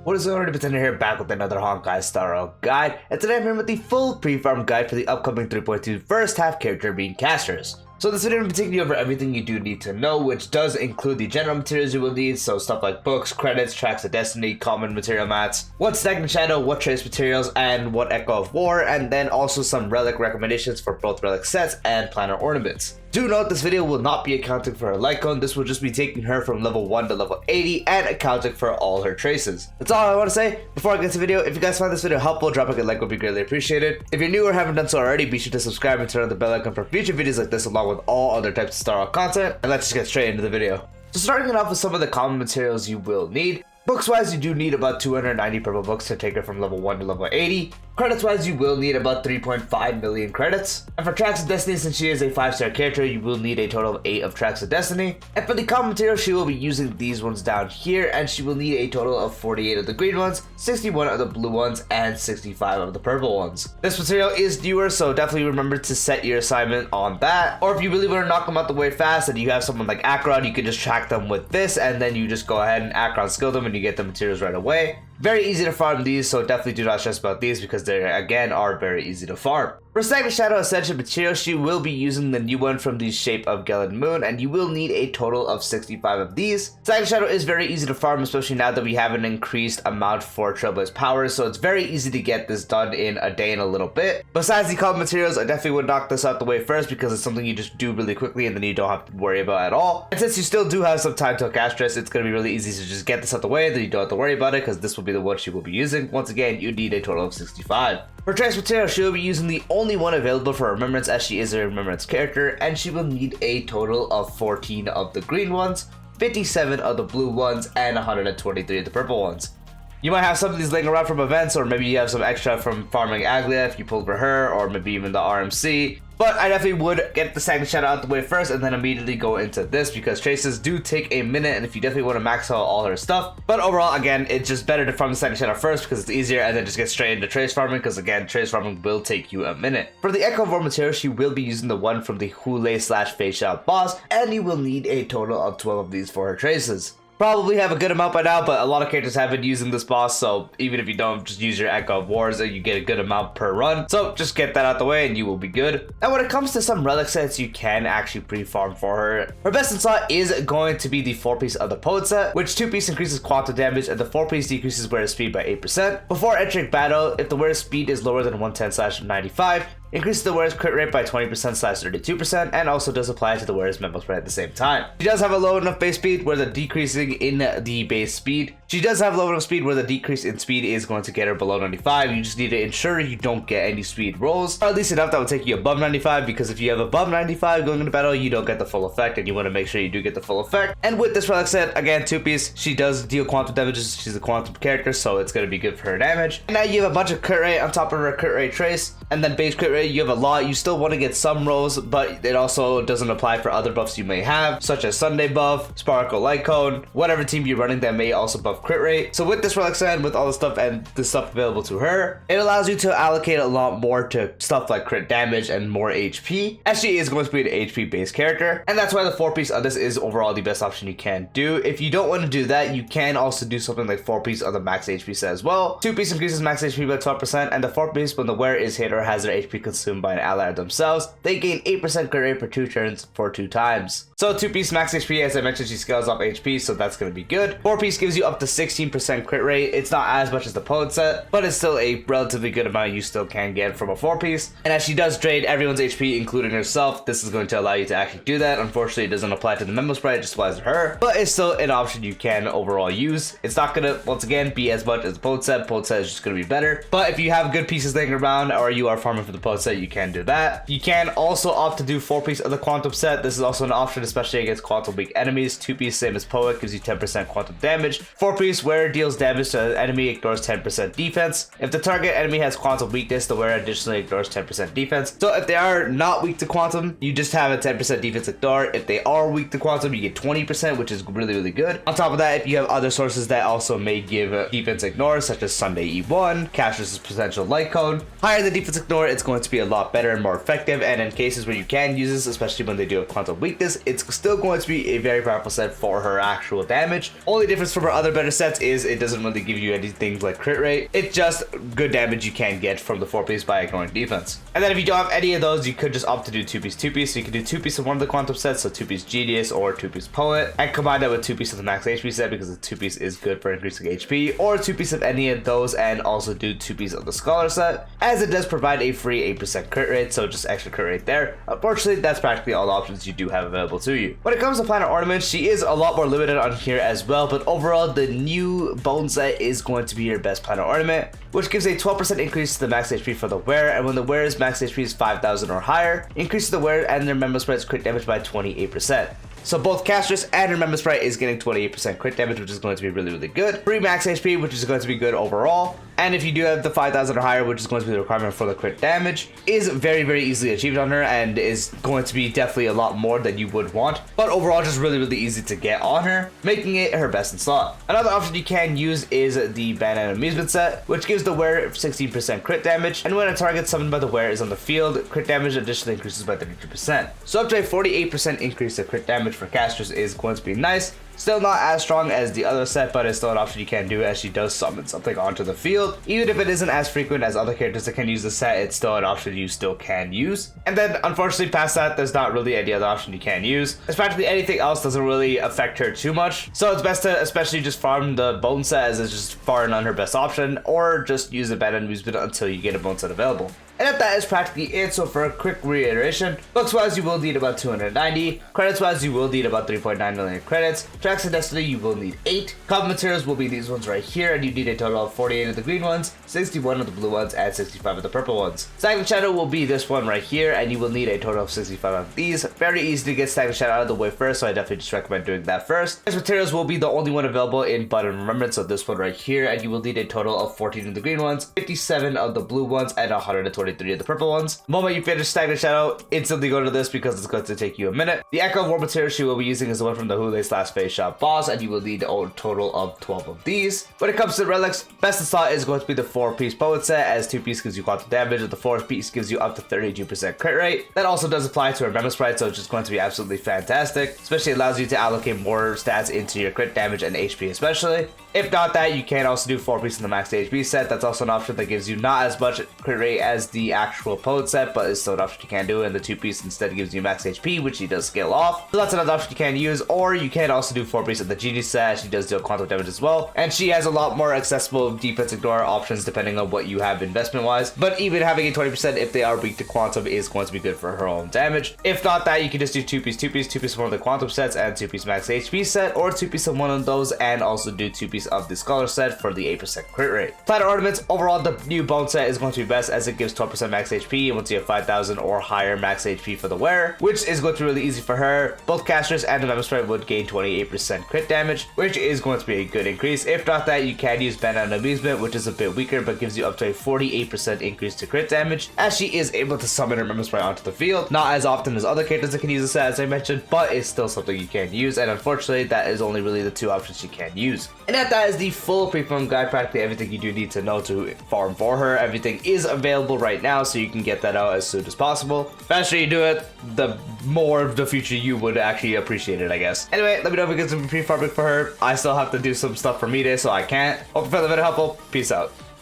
What is going on, Pretender here, back with another Honkai Star guide, and today I'm here with the full pre-farm guide for the upcoming 3.2 first half character being Castorice. So this video will be taking you over everything you do need to know, which does include the general materials you will need, so stuff like books, credits, tracks of destiny, common material mats, what stagnant shadow, what trace materials, and what echo of war, and then also some relic recommendations for both relic sets and planner ornaments. Do note this video will not be accounting for her light cone. This will just be taking her from level 1 to level 80 and accounting for all her traces. That's all I want to say. Before I get to the video, if you guys find this video helpful, drop a good like would be greatly appreciated. If you're new or haven't done so already, be sure to subscribe and turn on the bell icon for future videos like this along with all other types of Star content. And let's just get straight into the video. So starting it off with some of the common materials you will need. Books wise, you do need about 290 purple books to take her from level 1 to level 80. Credits wise, you will need about 3.5 million credits. And for tracks of destiny, since she is a 5-star character, you will need a total of 8 of tracks of destiny. And for the common material, she will be using these ones down here, and she will need a total of 48 of the green ones, 61 of the blue ones, and 65 of the purple ones. This material is newer, so definitely remember to set your assignment on that. Or if you really want to knock them out the way fast and you have someone like Acheron, you can just track them with this, and then you just go ahead and Acheron skill them and you get the materials right away. Very easy to farm these, so definitely do not stress about these because they again are very easy to farm. For Stagnant Shadow Ascension material, she will be using the new one from the Shape of Gelen Moon, and you will need a total of 65 of these. Stagnant Shadow is very easy to farm, especially now that we have an increased amount for Trailblaze powers, so it's very easy to get this done in a day and a little bit. Besides the common materials, I definitely would knock this out the way first because it's something you just do really quickly and then you don't have to worry about at all. And since you still do have some time till Castorice, it's going to be really easy to just get this out the way, then you don't have to worry about it because this will be the one she will be using. Once again, you need a total of 65. For trace material, she will be using the only one available for Remembrance as she is a Remembrance character, and she will need a total of 14 of the green ones, 57 of the blue ones, and 123 of the purple ones. You might have some of these laying around from events, or maybe you have some extra from farming Aglia if you pulled for her, or maybe even the RMC. But I definitely would get the Stagnant Shadow out the way first and then immediately go into this because traces do take a minute and if you definitely want to max out all her stuff. But overall, again, it's just better to farm the Stagnant Shadow first because it's easier and then just get straight into trace farming because again, trace farming will take you a minute. For the Echo of War material, she will be using the one from the Hule/Feixiao boss, and you will need a total of 12 of these for her traces. Probably have a good amount by now, but a lot of characters have been using this boss, so even if you don't, just use your Echo of Wars and you get a good amount per run. So just get that out the way and you will be good. And when it comes to some relic sets, you can actually pre-farm for her. Her best in slot is going to be the 4-piece of the Poet set, which 2-piece increases quantum damage and the 4-piece decreases wearer speed by 8%. Before entering battle, if the wearer's speed is lower than 110/95, increases the wearer's crit rate by 20%/32% and also does apply to the wearer's memo spread at the same time. She does have a low enough base speed where the decreasing in the base speed. She does have low enough speed where the decrease in speed is going to get her below 95. You just need to ensure you don't get any speed rolls, or at least enough that will take you above 95, because if you have above 95 going into battle, you don't get the full effect, and you want to make sure you do get the full effect. And with this relic set, again, 2-piece, she does deal quantum damages. She's a quantum character, so it's going to be good for her damage. And now you have a bunch of crit rate on top of her crit rate trace, and then base crit rate, you have a lot. You still want to get some rolls, but it also doesn't apply for other buffs you may have, such as Sunday buff, Sparkle Light Cone, whatever team you're running that may also buff crit rate. So with this relic set, with all the stuff and the stuff available to her, it allows you to allocate a lot more to stuff like crit damage and more HP, as she is going to be an HP based character. And that's why the 4-piece of this is overall the best option you can do. If you don't want to do that, you can also do something like 4-piece of the max HP set as well. 2-piece increases max HP by 12%, and the 4-piece, when the wearer is hit or has their HP consumed by an ally themselves, they gain 8% crit rate per 2 turns for 2 times. So 2-piece max HP, as I mentioned, she scales off HP, so that's going to be good. 4-piece gives you up to 16% crit rate. It's not as much as the Poet set, but it's still a relatively good amount you still can get from a 4-piece. And as she does drain everyone's HP, including herself, this is going to allow you to actually do that. Unfortunately, it doesn't apply to the memo sprite, it just applies to her, but it's still an option you can overall use. It's not going to, once again, be as much as the Poet set. Poet set is just going to be better, but if you have good pieces laying around or you are farming for the Poet set, you can do that. You can also opt to do 4-piece of the Quantum set. This is also an option, especially against quantum weak enemies. 2-piece, same as Poet, gives you 10% quantum damage. 4-piece, wearer deals damage to the enemy, ignores 10% defense. If the target enemy has quantum weakness, the wearer additionally ignores 10% defense. So if they are not weak to quantum, you just have a 10% defense ignore. If they are weak to quantum, you get 20%, which is really good. On top of that, if you have other sources that also may give defense ignore, such as Sunday E1, Castorice's potential light cone, higher the defense ignore, it's going to be a lot better and more effective. And in cases where you can use this, especially when they do have quantum weakness, it's still going to be a very powerful set for her actual damage. Only difference from her other better better sets is it doesn't really give you anything like crit rate. It's just good damage you can get from the 4-piece by ignoring defense. And then if you don't have any of those, you could just opt to do 2-piece, 2-piece. So you can do 2-piece of one of the quantum sets, so 2-piece Jades or 2-piece Poet, and combine that with 2-piece of the max HP set because the 2-piece is good for increasing HP, or 2-piece of any of those and also do 2-piece of the Scholar set, as it does provide a free 8% crit rate, so just extra crit rate there. Unfortunately, that's practically all the options you do have available to you. When it comes to Planet Ornament, she is a lot more limited on here as well, but overall the new bone set is going to be your best Planet Ornament, which gives a 12% increase to the max HP for the wearer, and when the wearer's max HP is 5,000 or higher, increases the wearer and their Remember Sprite's crit damage by 28%. So both Castorice and Remember Sprite is getting 28% crit damage, which is going to be really, really good. Free max HP, which is going to be good overall. And if you do have the 5,000 or higher, which is going to be the requirement for the crit damage, is very, very easily achieved on her and is going to be definitely a lot more than you would want. But overall, just really, really easy to get on her, making it her best in slot. Another option you can use is the Banana Amusement set, which gives the wearer 16% crit damage. And when a target summoned by the wearer is on the field, crit damage additionally increases by 32%. So up to a 48% increase to crit damage for Castorice is going to be nice. Still not as strong as the other set, but it's still an option you can do as she does summon something onto the field. Even if it isn't as frequent as other characters that can use the set, it's still an option you still can use. And then unfortunately past that, there's not really any other option you can use. As practically anything else doesn't really affect her too much. So it's best to especially just farm the bone set as it's just far and on her best option, or just use the Banana Amusement until you get a bone set available. And if that is practically it, so for a quick reiteration, looks wise you will need about 290, credits wise you will need about 3.9 million credits, tracks of destiny you will need 8, common materials will be these ones right here, and you need a total of 48 of the green ones, 61 of the blue ones, and 65 of the purple ones. Stagnant Shadow will be this one right here, and you will need a total of 65 of these. Very easy to get Stagnant Shadow out of the way first, so I definitely just recommend doing that first. Tracks materials will be the only one available in Blood and Remembrance, so this one right here, and you will need a total of 14 of the green ones, 57 of the blue ones, and 123 of the purple ones. The moment you finish Stagnant Shadow, instantly go to this because it's going to take you a minute. The Echo of War material she will be using is the one from the Hule/Feixiao boss, and you will need a total of 12 of these. When it comes to relics, best in slot is going to be the 4-piece Poet set, as 2-piece gives you quantum damage, and the 4-piece gives you up to 32% crit rate. That also does apply to Remember Sprite, so it's just going to be absolutely fantastic, especially allows you to allocate more stats into your crit damage and HP especially. If not that, you can also do 4-piece in the max HP set. That's also an option that gives you not as much crit rate as the actual Poet set, but it's still an option you can do, and the 2-piece instead gives you max HP, which she does scale off. So that's another option you can use, or you can also do 4-piece in the GD set. She does deal quantum damage as well, and she has a lot more accessible defense ignore options depending on what you have investment wise, but even having a 20% if they are weak to quantum is going to be good for her own damage. If not that, you can just do 2-piece, 2-piece of one of the quantum sets and 2-piece max HP set, or 2-piece of one of those and also do 2-piece of the Scholar set for the 8% crit rate. Planet Ornaments, overall the new bone set is going to be best as it gives 12% max HP, and once you have 5,000 or higher max HP for the wearer, which is going to be really easy for her. Both Castorice and Remember Sprite would gain 28% crit damage, which is going to be a good increase. If not that, you can use Banana Amusement, which is a bit weaker but gives you up to a 48% increase to crit damage, as she is able to summon Remember Sprite onto the field. Not as often as other characters that can use the set as I mentioned, but it's still something you can use, and unfortunately that is only really the two options you can use. And that is the full pre-farm guide, practically everything you do need to know to farm for her. Everything is available right now, so you can get that out as soon as possible. The faster you do it, the more of the future you would actually appreciate it, I guess. Anyway, let me know if we get some pre-farming for her. I still have to do some stuff for me today, so I can't. Hope you found the video helpful. Peace out.